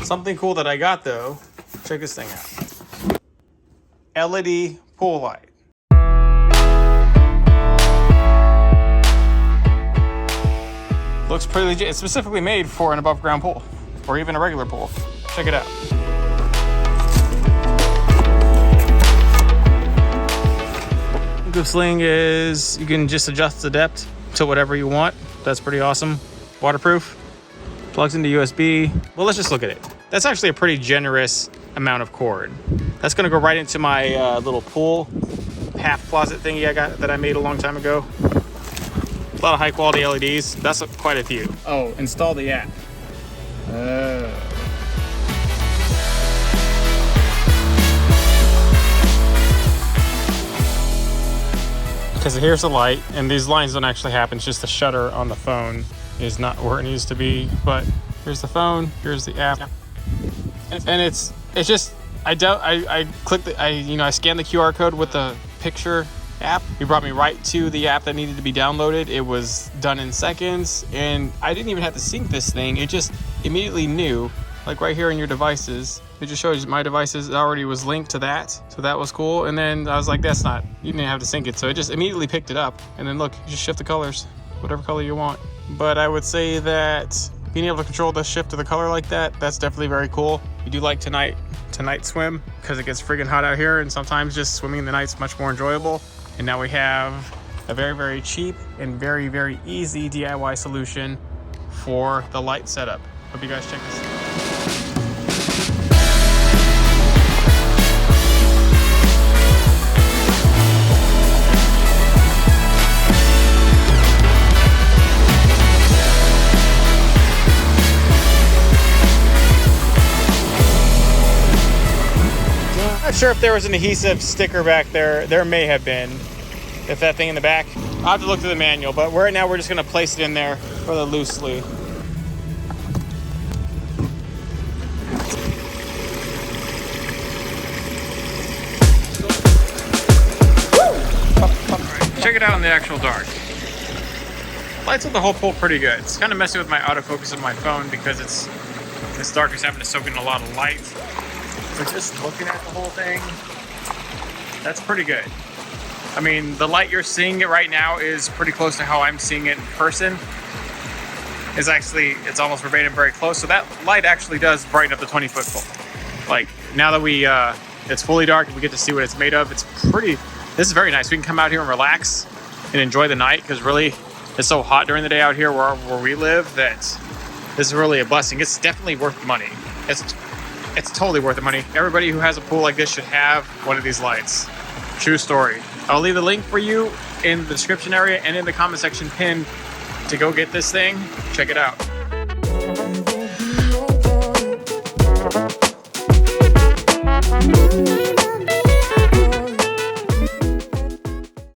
Something cool that I got though, check this thing out. LED pool light. Looks pretty legit. It's specifically made for an above ground pool or even a regular pool. Check it out. This thing is, you can just adjust the depth to whatever you want. That's pretty awesome. Waterproof. Plugs into USB. Well, let's just look at it. That's actually a pretty generous amount of cord. That's gonna go right into my little pool half closet thingy that I made a long time ago. A lot of high quality LEDs. That's quite a few. Oh, install the app. Because here's the light, and these lines don't actually happen. It's just the shutter on the phone is not where it needs to be. But here's the phone. Here's the app, and it's just I clicked I scanned the QR code with the picture app. It brought me right to the app that needed to be downloaded. It was done in seconds, and I didn't even have to sync this thing. It just immediately knew, like right here in your devices. It just shows my devices already was linked to that, so that was cool. And then I was like, that's not, you didn't have to sync it, so it just immediately picked it up. And then look, you just shift the colors, whatever color you want. But I would say that being able to control the shift of the color like that, that's definitely very cool. You do like tonight swim because it gets friggin' hot out here, and sometimes just swimming in the night's much more enjoyable. And now we have a very, very cheap and very, very easy DIY solution for the light setup. Hope you guys check this out. Not sure if there was an adhesive sticker back there. There may have been. If that thing in the back, I'll have to look through the manual. But right now we're just gonna place it in there rather loosely. Right, check it out in the actual dark. Lights up the whole pool pretty good. It's kind of messing with my autofocus of my phone because it's dark. It's having to soak in a lot of light. But just looking at the whole thing, that's pretty good. I mean, the light you're seeing it right now is pretty close to how I'm seeing it in person. It's almost verbatim, very close. So that light actually does brighten up the 20-foot pool. Like now that it's fully dark and we get to see what it's made of, this is very nice. We can come out here and relax and enjoy the night because really it's so hot during the day out here where we live that this is really a blessing. It's definitely worth the money. It's totally worth the money. Everybody who has a pool like this should have one of these lights. True story. I'll leave the link for you in the description area and in the comment section pinned to go get this thing. Check it out.